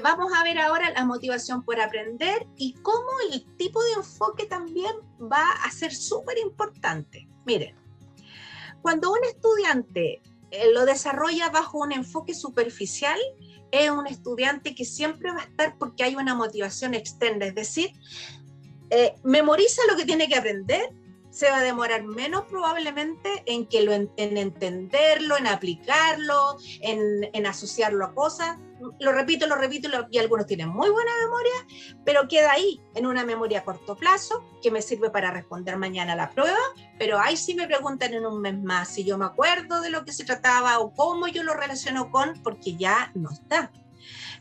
vamos a ver ahora la motivación por aprender y cómo el tipo de enfoque también va a ser súper importante. Miren, cuando un estudiante lo desarrolla bajo un enfoque superficial, es un estudiante que siempre va a estar porque hay una motivación externa, es decir, memoriza lo que tiene que aprender, se va a demorar menos probablemente en entenderlo, en aplicarlo, en asociarlo a cosas. Lo repito, y algunos tienen muy buena memoria, pero queda ahí, en una memoria a corto plazo, que me sirve para responder mañana a la prueba, pero ahí sí me preguntan en un mes más si yo me acuerdo de lo que se trataba o cómo yo lo relaciono con, porque ya no está.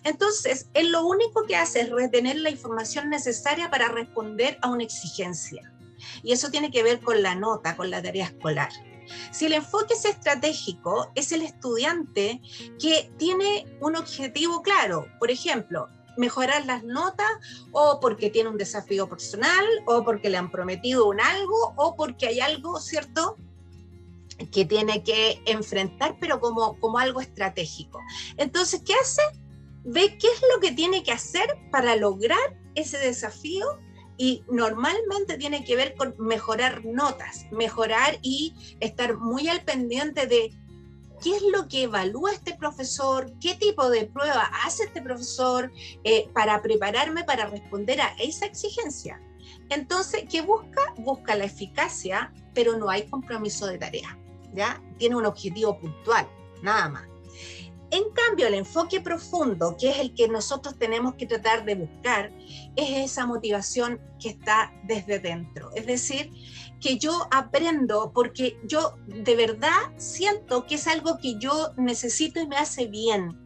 Entonces, él lo único que hace es retener la información necesaria para responder a una exigencia. Y eso tiene que ver con la nota, con la tarea escolar. Si el enfoque es estratégico, es el estudiante que tiene un objetivo claro. Por ejemplo, mejorar las notas, o porque tiene un desafío personal, o porque le han prometido un algo, o porque hay algo, ¿cierto?, que tiene que enfrentar, pero como algo estratégico. Entonces, ¿qué hace? Ve qué es lo que tiene que hacer para lograr ese desafío, y normalmente tiene que ver con mejorar notas, mejorar y estar muy al pendiente de qué es lo que evalúa este profesor, qué tipo de prueba hace este profesor, para prepararme para responder a esa exigencia. Entonces, ¿qué busca? Busca la eficacia, pero no hay compromiso de tarea, ¿ya? Tiene un objetivo puntual, nada más. En cambio, el enfoque profundo, que es el que nosotros tenemos que tratar de buscar, es esa motivación que está desde dentro. Es decir, que yo aprendo porque yo de verdad siento que es algo que yo necesito y me hace bien.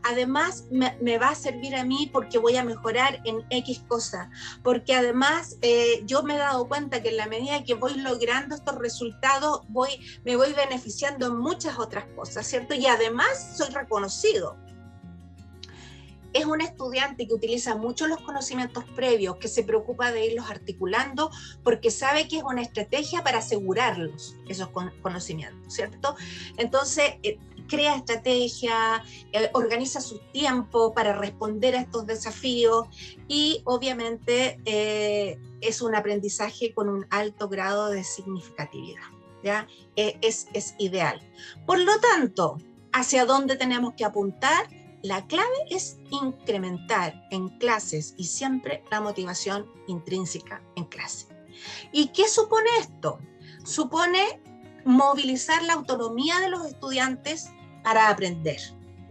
Además, me va a servir a mí porque voy a mejorar en X cosa, porque además yo me he dado cuenta que en la medida que voy logrando estos resultados, me voy beneficiando en muchas otras cosas, ¿cierto? Y además soy reconocido. Es un estudiante que utiliza mucho los conocimientos previos, que se preocupa de irlos articulando, porque sabe que es una estrategia para asegurarlos, esos conocimientos, ¿cierto? Entonces, crea estrategia, organiza su tiempo para responder a estos desafíos, y obviamente es un aprendizaje con un alto grado de significatividad, ¿ya? Es ideal. Por lo tanto, ¿hacia dónde tenemos que apuntar? La clave es incrementar en clases y siempre la motivación intrínseca en clase. ¿Y qué supone esto? Supone movilizar la autonomía de los estudiantes para aprender.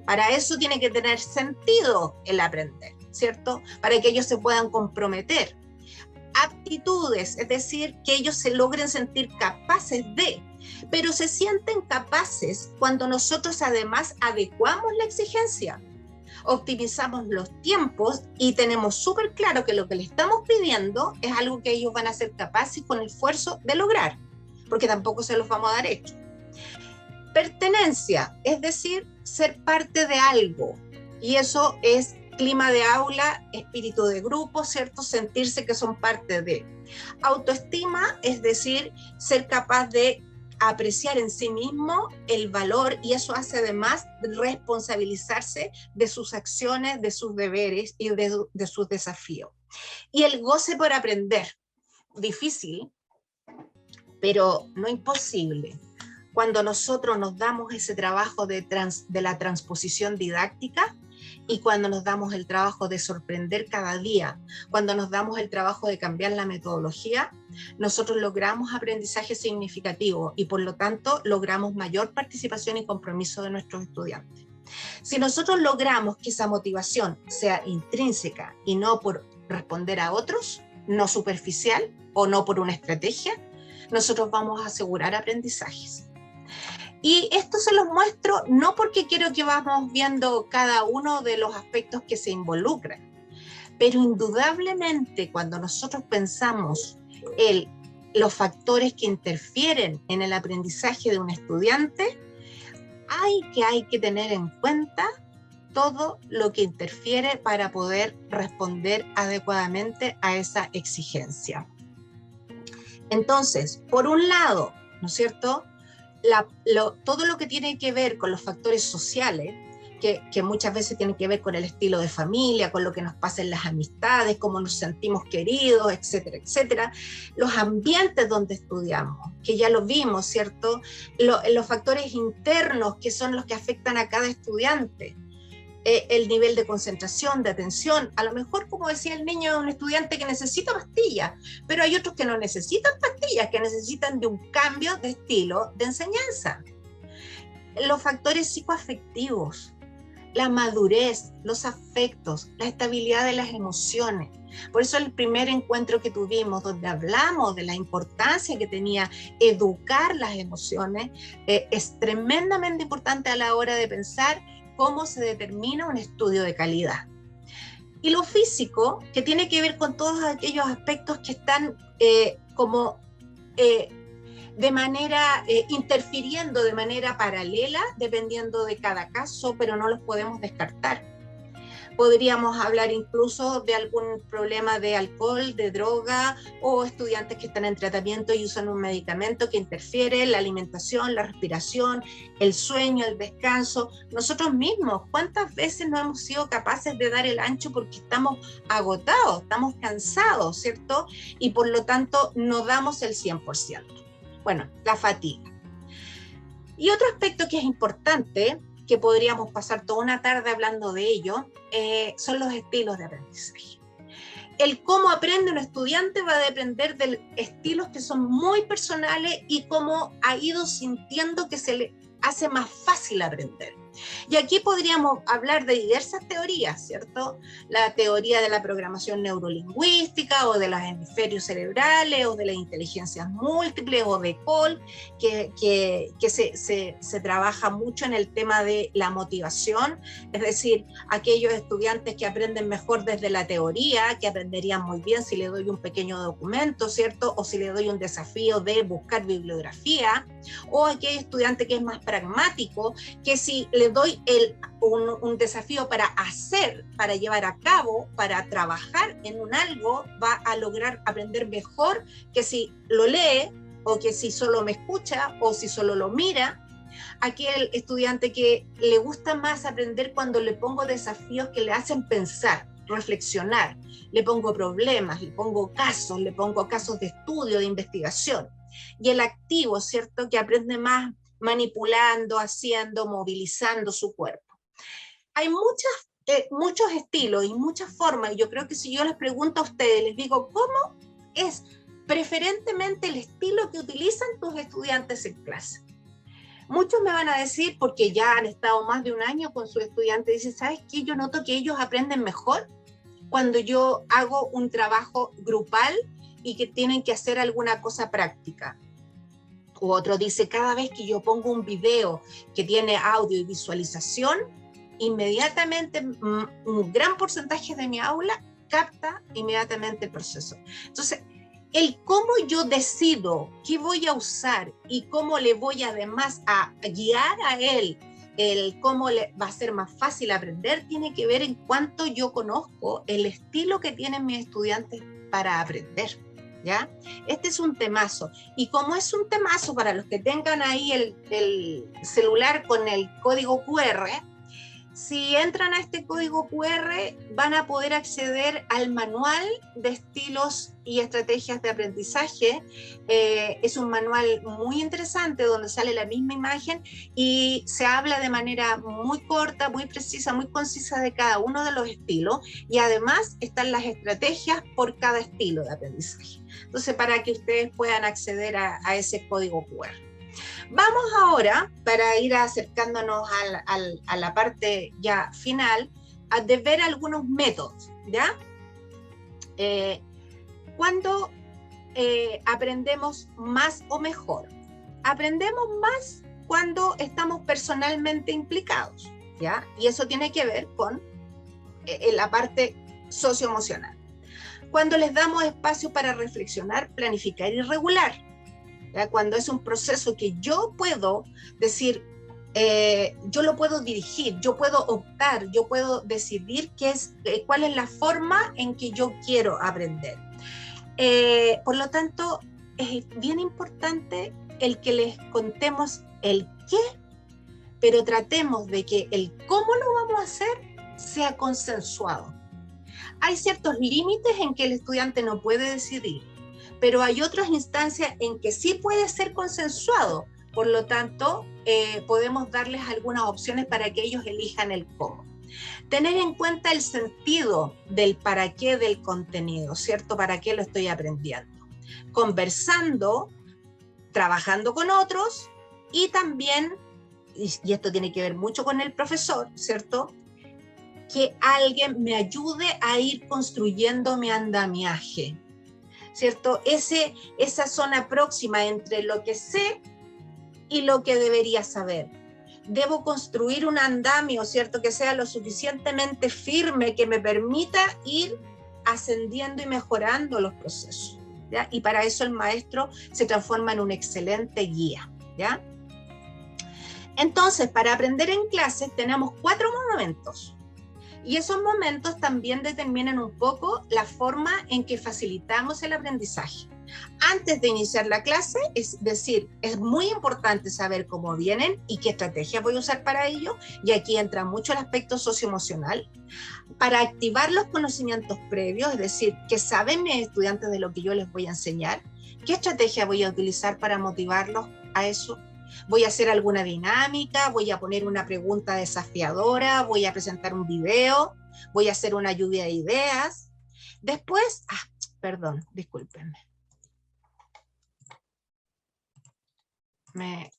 Para eso tiene que tener sentido el aprender, ¿cierto? Para que ellos se puedan comprometer. Aptitudes, es decir, que ellos se logren sentir capaces de, pero se sienten capaces cuando nosotros además adecuamos la exigencia, optimizamos los tiempos y tenemos súper claro que lo que le estamos pidiendo es algo que ellos van a ser capaces con el esfuerzo de lograr, porque tampoco se los vamos a dar hecho. Pertenencia, es decir, ser parte de algo, y eso es clima de aula, espíritu de grupo, ¿cierto? Sentirse que son parte de. Autoestima, es decir, ser capaz de apreciar en sí mismo el valor, y eso hace además responsabilizarse de sus acciones, de sus deberes y de sus desafíos. Y el goce por aprender, difícil, pero no imposible. Cuando nosotros nos damos ese trabajo de la transposición didáctica, y cuando nos damos el trabajo de sorprender cada día, cuando nos damos el trabajo de cambiar la metodología, nosotros logramos aprendizaje significativo y por lo tanto logramos mayor participación y compromiso de nuestros estudiantes. Si nosotros logramos que esa motivación sea intrínseca y no por responder a otros, no superficial o no por una estrategia, nosotros vamos a asegurar aprendizajes. Y esto se los muestro no porque quiero que vamos viendo cada uno de los aspectos que se involucran, pero indudablemente cuando nosotros pensamos los factores que interfieren en el aprendizaje de un estudiante, hay que tener en cuenta todo lo que interfiere para poder responder adecuadamente a esa exigencia. Entonces, por un lado, ¿no es cierto?, todo lo que tiene que ver con los factores sociales, que muchas veces tienen que ver con el estilo de familia, con lo que nos pasa en las amistades, cómo nos sentimos queridos, etcétera, etcétera. Los ambientes donde estudiamos, que ya lo vimos, ¿cierto? Los factores internos que son los que afectan a cada estudiante. El nivel de concentración, de atención. A lo mejor, como decía el niño, es un estudiante que necesita pastillas, pero hay otros que no necesitan pastillas, que necesitan de un cambio de estilo de enseñanza. Los factores psicoafectivos, la madurez, los afectos, la estabilidad de las emociones. Por eso el primer encuentro que tuvimos, donde hablamos de la importancia que tenía educar las emociones, es tremendamente importante a la hora de pensar cómo se determina un estudio de calidad. Y lo físico, que tiene que ver con todos aquellos aspectos que están de manera, interfiriendo de manera paralela, dependiendo de cada caso, pero no los podemos descartar. Podríamos hablar incluso de algún problema de alcohol, de droga, o estudiantes que están en tratamiento y usan un medicamento que interfiere en la alimentación, la respiración, el sueño, el descanso. Nosotros mismos, ¿cuántas veces no hemos sido capaces de dar el ancho porque estamos agotados, estamos cansados, ¿cierto? Y por lo tanto no damos el 100%. Bueno, la fatiga. Y otro aspecto que es importante, que podríamos pasar toda una tarde hablando de ello, son los estilos de aprendizaje. El cómo aprende un estudiante va a depender de estilos que son muy personales y cómo ha ido sintiendo que se le hace más fácil aprender. Y aquí podríamos hablar de diversas teorías, ¿cierto? La teoría de la programación neurolingüística o de los hemisferios cerebrales o de las inteligencias múltiples o de Cole, que se trabaja mucho en el tema de la motivación, es decir, aquellos estudiantes que aprenden mejor desde la teoría, que aprenderían muy bien si le doy un pequeño documento, ¿cierto? O si le doy un desafío de buscar bibliografía, o aquel estudiante que es más pragmático, que si le doy un desafío para hacer, para llevar a cabo, para trabajar en un algo, va a lograr aprender mejor que si lo lee, o que si solo me escucha, o si solo lo mira. Aquel estudiante que le gusta más aprender cuando le pongo desafíos que le hacen pensar, reflexionar, le pongo problemas, le pongo casos de estudio, de investigación. Y el activo, ¿cierto?, que aprende más manipulando, haciendo, movilizando su cuerpo. Hay muchos estilos y muchas formas, y yo creo que si yo les pregunto a ustedes, les digo, ¿cómo es preferentemente el estilo que utilizan tus estudiantes en clase? Muchos me van a decir, porque ya han estado más de un año con sus estudiantes, dicen, ¿sabes qué? Yo noto que ellos aprenden mejor cuando yo hago un trabajo grupal y que tienen que hacer alguna cosa práctica. O otro dice, cada vez que yo pongo un video que tiene audio y visualización, inmediatamente un gran porcentaje de mi aula capta inmediatamente el proceso. Entonces, el cómo yo decido qué voy a usar y cómo le voy además a guiar a él, el cómo le va a ser más fácil aprender, tiene que ver en cuánto yo conozco el estilo que tienen mis estudiantes para aprender. ¿Ya? Este es un temazo, y como es un temazo, para los que tengan ahí el celular con el código QR, si entran a este código QR van a poder acceder al manual de estilos y estrategias de aprendizaje. Es un manual muy interesante donde sale la misma imagen y se habla de manera muy corta, muy precisa, muy concisa de cada uno de los estilos, y además están las estrategias por cada estilo de aprendizaje. Entonces, para que ustedes puedan acceder a ese código QR. Vamos ahora, para ir acercándonos a la parte ya final, de ver algunos métodos, ¿ya? ¿Cuándo aprendemos más o mejor? Aprendemos más cuando estamos personalmente implicados, ¿ya? Y eso tiene que ver con la parte socioemocional. Cuando les damos espacio para reflexionar, planificar y regular. ¿Ya? Cuando es un proceso que yo puedo decir, yo lo puedo dirigir, yo puedo optar, yo puedo decidir cuál es la forma en que yo quiero aprender. Por lo tanto, es bien importante el que les contemos el qué pero tratemos de que el cómo lo vamos a hacer sea consensuado. Hay ciertos límites en que el estudiante no puede decidir, pero hay otras instancias en que sí puede ser consensuado. Por lo tanto, podemos darles algunas opciones para que ellos elijan el cómo. Tener en cuenta el sentido del para qué del contenido, ¿cierto? ¿Para qué lo estoy aprendiendo? Conversando, trabajando con otros y también, y esto tiene que ver mucho con el profesor, ¿cierto? Que alguien me ayude a ir construyendo mi andamiaje, ¿cierto? Esa zona próxima entre lo que sé y lo que debería saber. Debo construir un andamio, ¿cierto? Que sea lo suficientemente firme, que me permita ir ascendiendo y mejorando los procesos, ¿ya? Y para eso el maestro se transforma en un excelente guía, ¿ya? Entonces, para aprender en clases tenemos 4 momentos. Y esos momentos también determinan un poco la forma en que facilitamos el aprendizaje. Antes de iniciar la clase, es decir, es muy importante saber cómo vienen y qué estrategia voy a usar para ello, y aquí entra mucho el aspecto socioemocional, para activar los conocimientos previos, es decir, qué saben mis estudiantes de lo que yo les voy a enseñar, qué estrategia voy a utilizar para motivarlos a eso. Voy a hacer alguna dinámica, voy a poner una pregunta desafiadora, voy a presentar un video, voy a hacer una lluvia de ideas. Después, perdón, discúlpenme. Me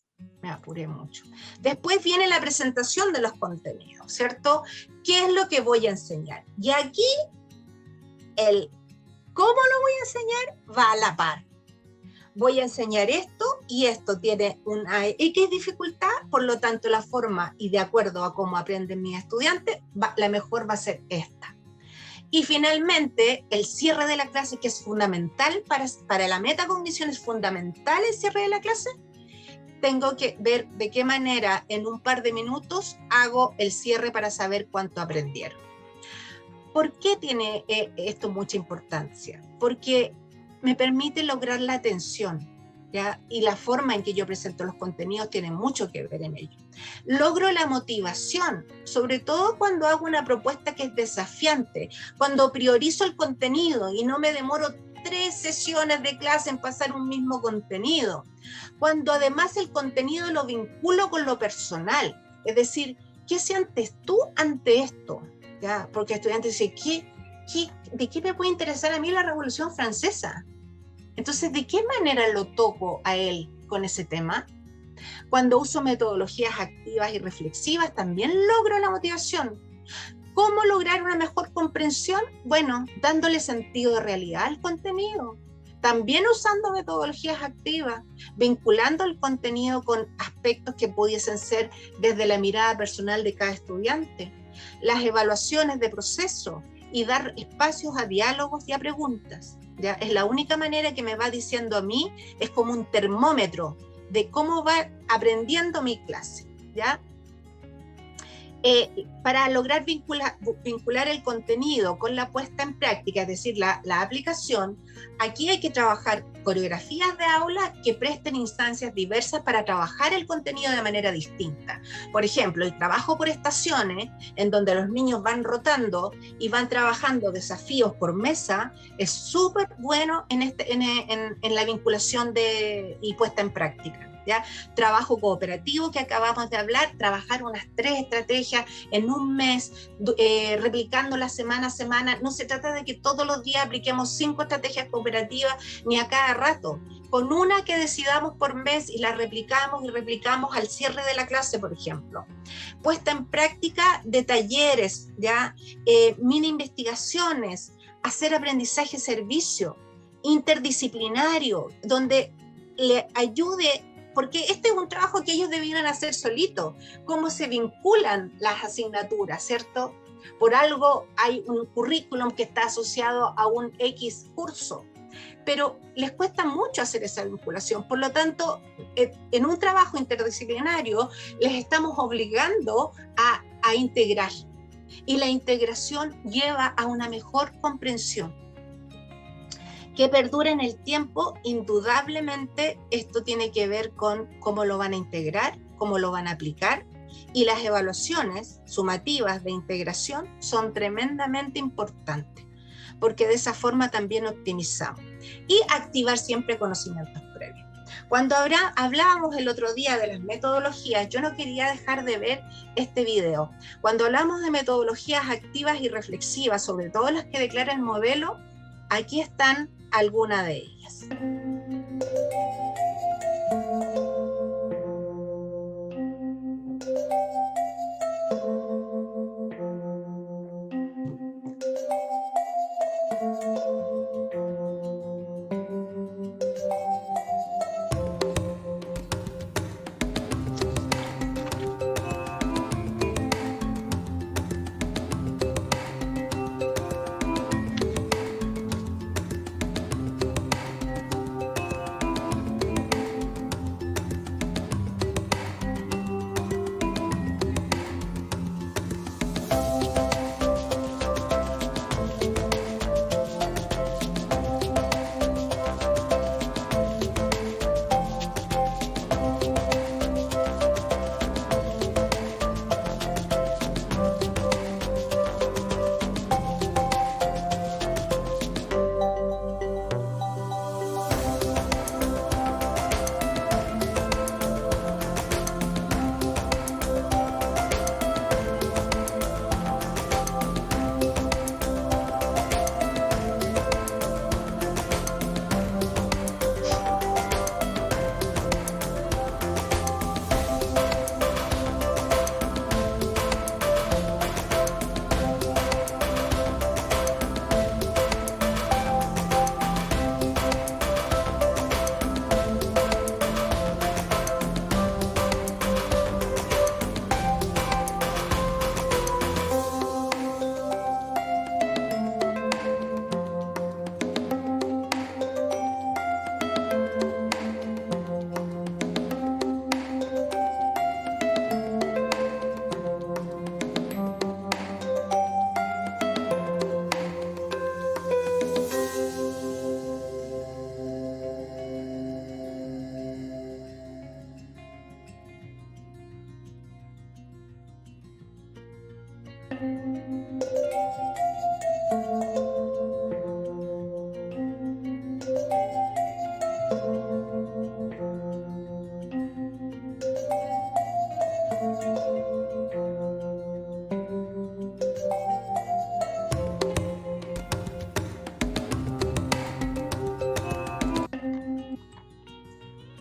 apuré mucho. Después viene la presentación de los contenidos, ¿cierto? ¿Qué es lo que voy a enseñar? Y aquí el cómo lo voy a enseñar va a la par. Voy a enseñar esto y esto tiene una X dificultad, por lo tanto la forma y de acuerdo a cómo aprenden mis estudiantes, la mejor va a ser esta. Y finalmente, el cierre de la clase, que es fundamental para la metacognición, es fundamental el cierre de la clase. Tengo que ver de qué manera en un par de minutos hago el cierre para saber cuánto aprendieron. ¿Por qué tiene esto mucha importancia? Porque me permite lograr la atención, ¿ya? Y la forma en que yo presento los contenidos tiene mucho que ver en ello. Logro la motivación, sobre todo cuando hago una propuesta que es desafiante, cuando priorizo el contenido y no me demoro 3 sesiones de clase en pasar un mismo contenido, cuando además el contenido lo vinculo con lo personal, es decir, ¿qué sientes tú ante esto? ¿Ya? Porque el estudiante dice, ¿de qué me puede interesar a mí la Revolución Francesa? Entonces, ¿de qué manera lo toco a él con ese tema? Cuando uso metodologías activas y reflexivas, también logro la motivación. ¿Cómo lograr una mejor comprensión? Bueno, dándole sentido de realidad al contenido. También usando metodologías activas, vinculando el contenido con aspectos que pudiesen ser desde la mirada personal de cada estudiante. Las evaluaciones de proceso y dar espacios a diálogos y a preguntas. ¿Ya? Es la única manera que me va diciendo a mí, es como un termómetro de cómo va aprendiendo mi clase, ¿ya? Para lograr vincular el contenido con la puesta en práctica, es decir, la aplicación, aquí hay que trabajar coreografías de aula que presten instancias diversas para trabajar el contenido de manera distinta. Por ejemplo, el trabajo por estaciones, en donde los niños van rotando y van trabajando desafíos por mesa, es súper bueno en la vinculación y puesta en práctica. ¿Ya? Trabajo cooperativo que acabamos de hablar, trabajar unas 3 estrategias en un mes, replicándolas semana a semana. No se trata de que todos los días apliquemos 5 estrategias cooperativas ni a cada rato. Con una que decidamos por mes y la replicamos y replicamos al cierre de la clase, por ejemplo. Puesta en práctica de talleres, ¿ya? Mini investigaciones, hacer aprendizaje-servicio, interdisciplinario, donde le ayude. Porque este es un trabajo que ellos debieran hacer solitos, cómo se vinculan las asignaturas, ¿cierto? Por algo hay un currículum que está asociado a un X curso, pero les cuesta mucho hacer esa vinculación. Por lo tanto, en un trabajo interdisciplinario les estamos obligando a integrar, y la integración lleva a una mejor comprensión que perdura en el tiempo. Indudablemente esto tiene que ver con cómo lo van a integrar, cómo lo van a aplicar y las evaluaciones sumativas de integración son tremendamente importantes, porque de esa forma también optimizamos. Y activar siempre conocimientos previos. Cuando hablábamos el otro día de las metodologías, yo no quería dejar de ver este video. Cuando hablamos de metodologías activas y reflexivas, sobre todo las que declara el modelo, aquí están algunas de ellas.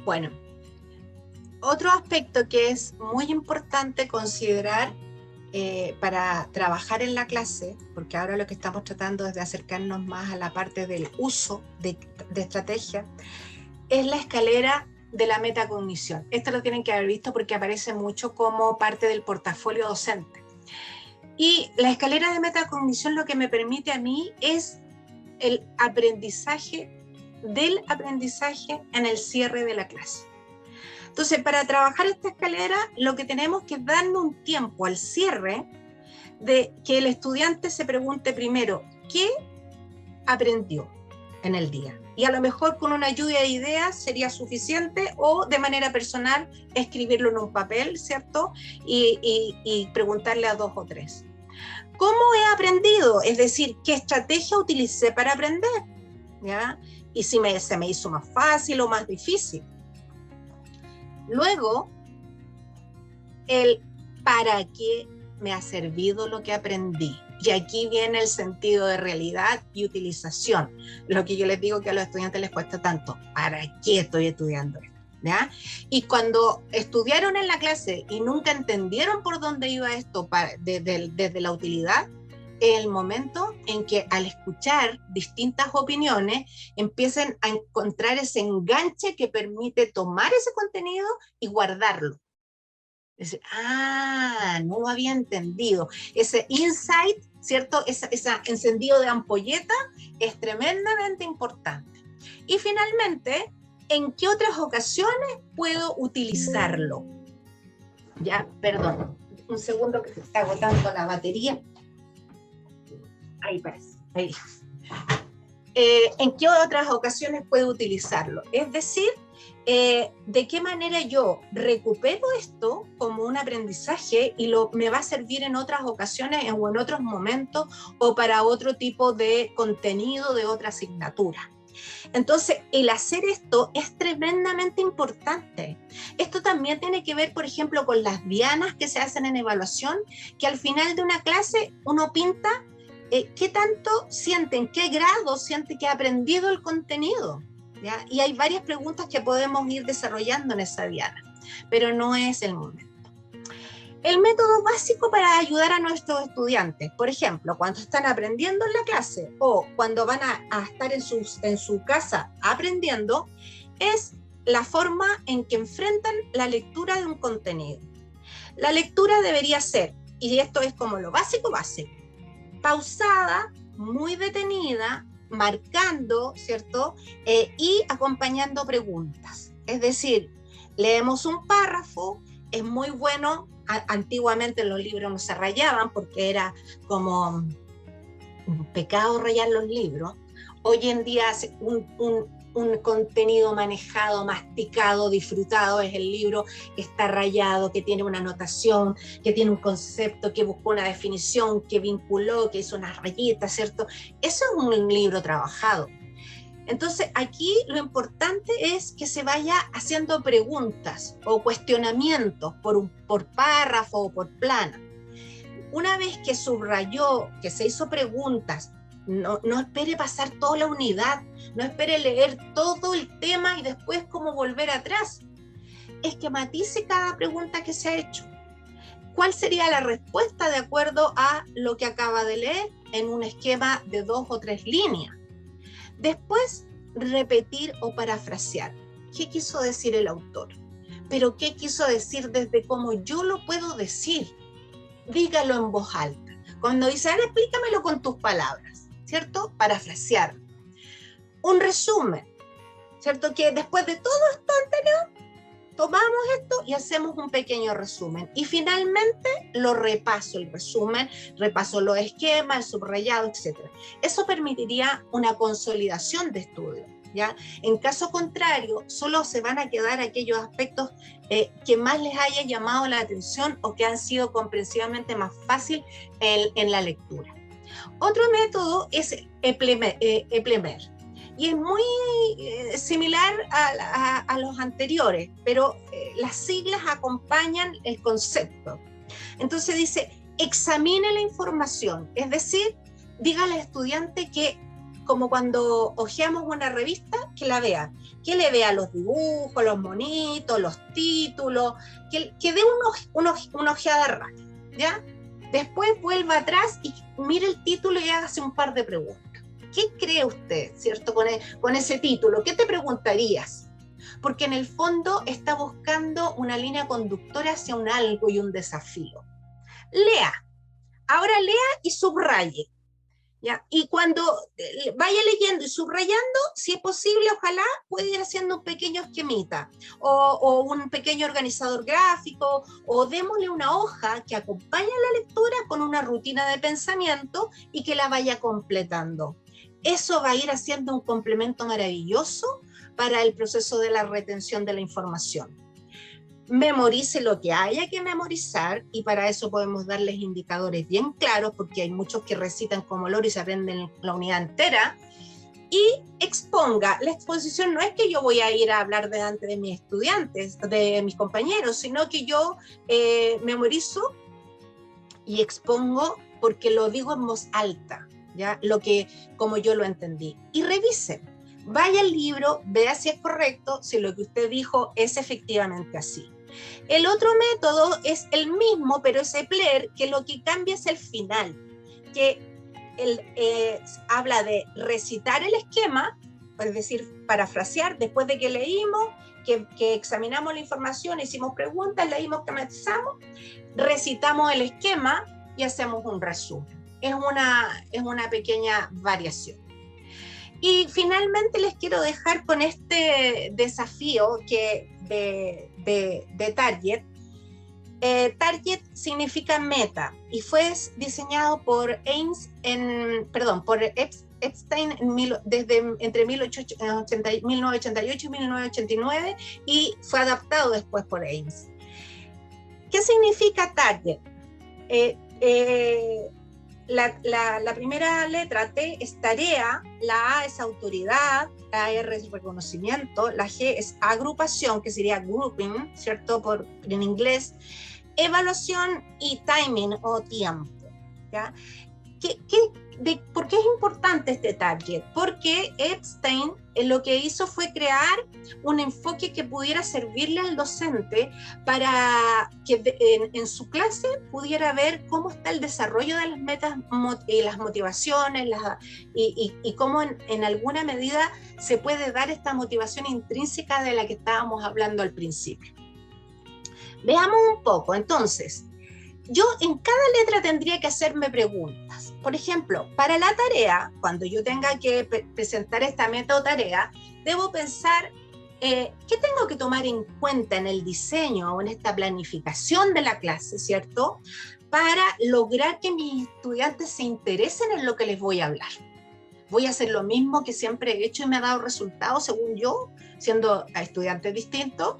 Bueno, otro aspecto que es muy importante considerar para trabajar en la clase, porque ahora lo que estamos tratando es de acercarnos más a la parte del uso de estrategia, es la escalera de la metacognición. Esto lo tienen que haber visto porque aparece mucho como parte del portafolio docente. Y la escalera de metacognición lo que me permite a mí es el aprendizaje del aprendizaje en el cierre de la clase. Entonces, para trabajar esta escalera, lo que tenemos que es darle un tiempo al cierre de que el estudiante se pregunte primero, ¿qué aprendió en el día? Y a lo mejor con una lluvia de ideas sería suficiente, o de manera personal escribirlo en un papel, ¿cierto? Y preguntarle a 2 o 3. ¿Cómo he aprendido? Es decir, ¿qué estrategia utilicé para aprender? ¿Ya? Y si se me hizo más fácil o más difícil. Luego, el para qué me ha servido lo que aprendí. Y aquí viene el sentido de realidad y utilización. Lo que yo les digo que a los estudiantes les cuesta tanto. ¿Para qué estoy estudiando esto? ¿Ya? Y cuando estudiaron en la clase y nunca entendieron por dónde iba esto desde la utilidad, el momento en que al escuchar distintas opiniones empiecen a encontrar ese enganche que permite tomar ese contenido y guardarlo. Es decir, no lo había entendido. Ese insight, ¿cierto? Ese encendido de ampolleta es tremendamente importante. Y finalmente, ¿en qué otras ocasiones puedo utilizarlo? Ya, perdón, un segundo que se está agotando la batería. Ahí parece. Ahí. ¿En qué otras ocasiones puedo utilizarlo? Es decir, de qué manera yo recupero esto como un aprendizaje y me va a servir en otras ocasiones o en otros momentos o para otro tipo de contenido de otra asignatura. Entonces, el hacer esto es tremendamente importante. Esto también tiene que ver, por ejemplo, con las dianas que se hacen en evaluación, que al final de una clase uno pinta qué tanto siente, en qué grado siente que ha aprendido el contenido, ¿ya? Y hay varias preguntas que podemos ir desarrollando en esa diana, pero no es el momento. El método básico para ayudar a nuestros estudiantes, por ejemplo, cuando están aprendiendo en la clase o cuando van a estar en su casa aprendiendo, es la forma en que enfrentan la lectura de un contenido. La lectura debería ser, y esto es como lo básico, pausada, muy detenida, marcando, ¿cierto? Y acompañando preguntas. Es decir, leemos un párrafo, es muy bueno. Antiguamente los libros no se rayaban porque era como un pecado rayar los libros. Hoy en día un contenido manejado, masticado, disfrutado es el libro que está rayado, que tiene una anotación, que tiene un concepto, que buscó una definición, que vinculó, que hizo unas rayitas, ¿cierto? Eso es un libro trabajado. Entonces, aquí lo importante es que se vaya haciendo preguntas o cuestionamientos por párrafo o por plana. Una vez que subrayó, que se hizo preguntas, no espere pasar toda la unidad, no espere leer todo el tema y después cómo volver atrás. Esquematice cada pregunta que se ha hecho. ¿Cuál sería la respuesta de acuerdo a lo que acaba de leer en un esquema de 2 o 3 líneas? Después, repetir o parafrasear. ¿Qué quiso decir el autor? Pero ¿qué quiso decir desde cómo yo lo puedo decir? Dígalo en voz alta. Cuando dice, ahora explícamelo con tus palabras, ¿cierto? Parafrasear. Un resumen, ¿cierto? Que después de todo esto anterior, tomamos esto y hacemos un pequeño resumen. Y finalmente lo repaso, el resumen, repaso los esquemas, el subrayado, etc. Eso permitiría una consolidación de estudio, ¿ya? En caso contrario, solo se van a quedar aquellos aspectos que más les haya llamado la atención o que han sido comprensivamente más fácil en la lectura. Otro método es Eplemer. Y es muy similar a los anteriores, pero las siglas acompañan el concepto. Entonces dice, examine la información, es decir, diga al estudiante que, como cuando hojeamos una revista, que la vea, que le vea los dibujos, los monitos, los títulos, que dé una ojeada rápida, ¿ya? Después vuelva atrás y mire el título y hágase un par de preguntas. ¿Qué cree usted, cierto, con ese título? ¿Qué te preguntarías? Porque en el fondo está buscando una línea conductora hacia un algo y un desafío. Lea. Ahora lea y subraye. ¿Ya? Y cuando vaya leyendo y subrayando, si es posible, ojalá puede ir haciendo un pequeño esquemita o un pequeño organizador gráfico, o démosle una hoja que acompañe la lectura con una rutina de pensamiento y que la vaya completando. Eso va a ir haciendo un complemento maravilloso para el proceso de la retención de la información. Memorice lo que haya que memorizar, y para eso podemos darles indicadores bien claros, porque hay muchos que recitan como loro y se aprenden la unidad entera. Y exponga. La exposición no es que yo voy a ir a hablar delante de mis estudiantes, de mis compañeros, sino que yo memorizo y expongo porque lo digo en voz alta, ¿ya? Como yo lo entendí. Y revise. Vaya al libro, vea si es correcto, si lo que usted dijo es efectivamente así. El otro método es el mismo, pero es Epler, que lo que cambia es el final, que habla de recitar el esquema, es decir, parafrasear después de que leímos, que examinamos la información, hicimos preguntas, leímos, tematizamos, recitamos el esquema y hacemos un resumen. Es una pequeña variación. Y finalmente les quiero dejar con este desafío de Target. Target significa meta y fue diseñado por Epstein desde entre 1988 y 1989 y fue adaptado después por Ames. ¿Qué significa target? La primera letra T es tarea, la A es autoridad, la R es reconocimiento, la G es agrupación, que sería grouping, ¿cierto? En inglés, evaluación y timing o tiempo, ¿ya? ¿Por qué es importante este target? Porque Epstein lo que hizo fue crear un enfoque que pudiera servirle al docente para que en su clase pudiera ver cómo está el desarrollo de las metas y las motivaciones y cómo en alguna medida se puede dar esta motivación intrínseca de la que estábamos hablando al principio. Veamos un poco, entonces, yo en cada letra tendría que hacerme preguntas. Por ejemplo, para la tarea, cuando yo tenga que presentar esta meta o tarea, debo pensar qué tengo que tomar en cuenta en el diseño o en esta planificación de la clase, ¿cierto? Para lograr que mis estudiantes se interesen en lo que les voy a hablar. Voy a hacer lo mismo que siempre he hecho y me ha dado resultados, según yo, siendo estudiantes distintos.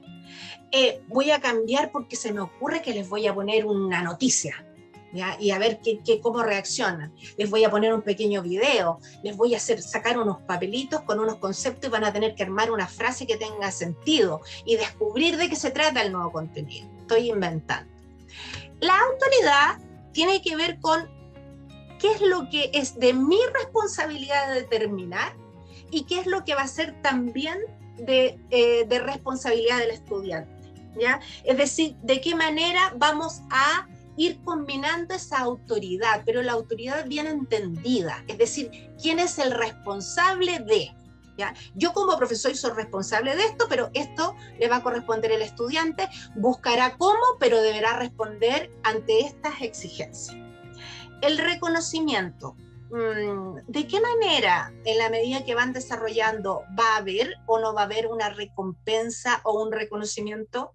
Voy a cambiar porque se me ocurre que les voy a poner una noticia, ¿ya? Y a ver cómo reaccionan. Les voy a poner un pequeño video, les voy a sacar unos papelitos con unos conceptos y van a tener que armar una frase que tenga sentido y descubrir de qué se trata el nuevo contenido. Estoy inventando. La autoridad tiene que ver con qué es lo que es de mi responsabilidad de determinar y qué es lo que va a ser también de responsabilidad del estudiante, ¿ya? Es decir, de qué manera vamos a ir combinando esa autoridad, pero la autoridad bien entendida, es decir, quién es el responsable de, ¿ya? Yo como profesor soy responsable de esto, pero esto le va a corresponder al estudiante, buscará cómo, pero deberá responder ante estas exigencias. El reconocimiento. ¿De qué manera, en la medida que van desarrollando, va a haber o no va a haber una recompensa o un reconocimiento?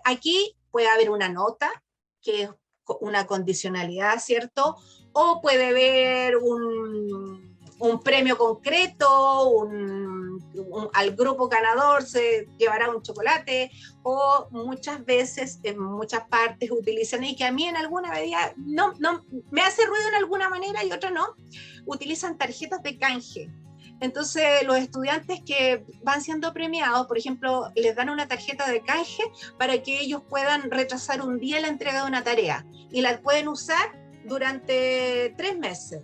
Aquí puede haber una nota, que es una condicionalidad, ¿cierto? O puede haber un premio concreto, al grupo ganador se llevará un chocolate, o muchas veces en muchas partes utilizan, y que a mí en alguna medida no me hace ruido en alguna manera y otra no, utilizan tarjetas de canje. Entonces los estudiantes que van siendo premiados, por ejemplo, les dan una tarjeta de canje para que ellos puedan retrasar un día la entrega de una tarea y la pueden usar durante 3 meses.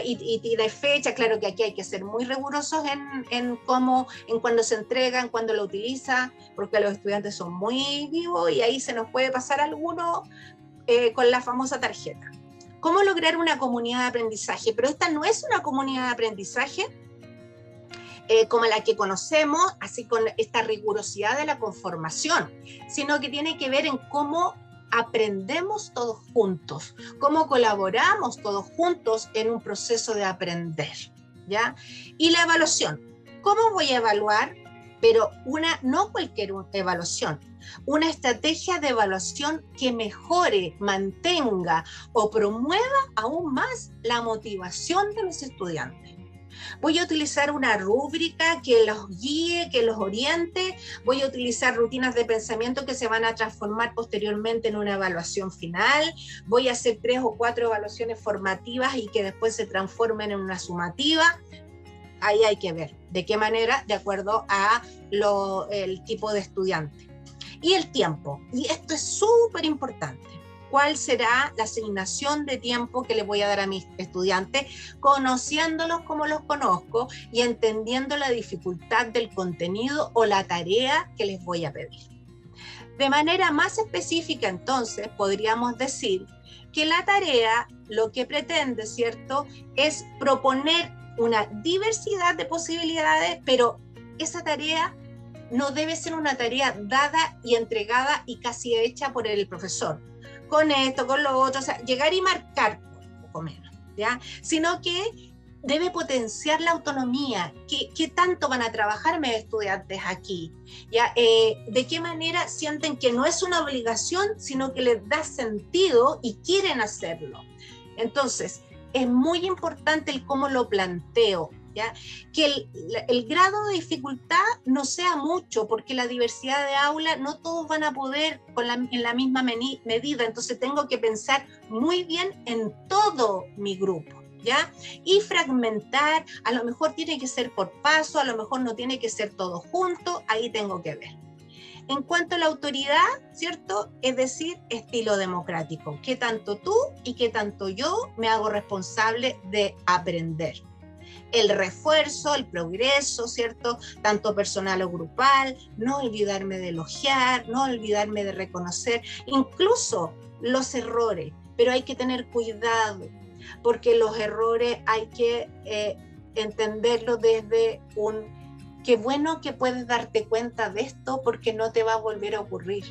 Y de fecha, claro que aquí hay que ser muy rigurosos en cuándo se entregan, cuándo lo utilizan, porque los estudiantes son muy vivos y ahí se nos puede pasar alguno con la famosa tarjeta. ¿Cómo lograr una comunidad de aprendizaje? Pero esta no es una comunidad de aprendizaje como la que conocemos, así con esta rigurosidad de la conformación, sino que tiene que ver en cómo aprendemos todos juntos, cómo colaboramos todos juntos en un proceso de aprender, ¿ya? Y la evaluación, ¿cómo voy a evaluar? Pero no cualquier evaluación, una estrategia de evaluación que mejore, mantenga o promueva aún más la motivación de los estudiantes. Voy a utilizar una rúbrica que los guíe, que los oriente. Voy a utilizar rutinas de pensamiento que se van a transformar posteriormente en una evaluación final. Voy a hacer 3 o 4 evaluaciones formativas y que después se transformen en una sumativa. Ahí hay que ver de qué manera, de acuerdo a el tipo de estudiante. Y el tiempo. Y esto es súper importante. ¿Cuál será la asignación de tiempo que le voy a dar a mis estudiantes, conociéndolos como los conozco y entendiendo la dificultad del contenido o la tarea que les voy a pedir? De manera más específica, entonces, podríamos decir que la tarea lo que pretende, ¿cierto?, es proponer una diversidad de posibilidades, pero esa tarea no debe ser una tarea dada y entregada y casi hecha por el profesor. Con esto, con lo otro, o sea, llegar y marcar, poco menos, ¿ya? Sino que debe potenciar la autonomía. ¿Qué tanto van a trabajar mis estudiantes aquí? ¿Ya? ¿De qué manera sienten que no es una obligación, sino que les da sentido y quieren hacerlo? Entonces, es muy importante el cómo lo planteo, ¿ya? Que el grado de dificultad no sea mucho, porque la diversidad de aula no todos van a poder en la misma medida, entonces tengo que pensar muy bien en todo mi grupo, ¿ya? Y fragmentar, a lo mejor tiene que ser por paso, a lo mejor no tiene que ser todo junto, ahí tengo que ver. En cuanto a la autoridad, ¿cierto? Es decir, estilo democrático. ¿Qué tanto tú y qué tanto yo me hago responsable de aprender? El refuerzo, el progreso, ¿cierto? Tanto personal o grupal, no olvidarme de elogiar, no olvidarme de reconocer, incluso los errores, pero hay que tener cuidado, porque los errores hay que entenderlos desde un qué bueno que puedes darte cuenta de esto porque no te va a volver a ocurrir.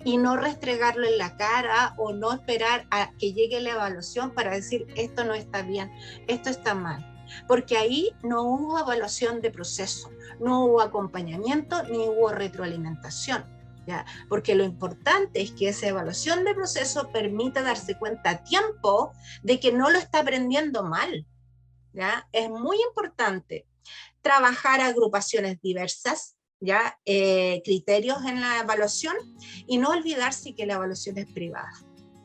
Y no restregarlo en la cara o no esperar a que llegue la evaluación para decir esto no está bien, esto está mal. Porque ahí no hubo evaluación de proceso, no hubo acompañamiento ni hubo retroalimentación. ¿Ya? Porque lo importante es que esa evaluación de proceso permita darse cuenta a tiempo de que no lo está aprendiendo mal. ¿Ya? Es muy importante trabajar agrupaciones diversas, ¿ya? Criterios en la evaluación y no olvidarse que la evaluación es privada.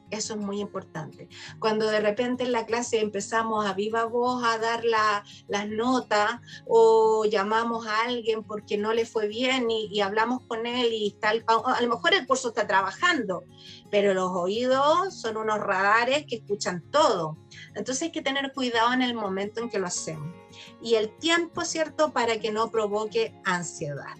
Eso es muy importante. Cuando de repente en la clase empezamos a viva voz a dar las notas o llamamos a alguien porque no le fue bien y hablamos con él y tal, a lo mejor el curso está trabajando, pero los oídos son unos radares que escuchan todo. Entonces hay que tener cuidado en el momento en que lo hacemos. Y el tiempo, ¿cierto?, para que no provoque ansiedad.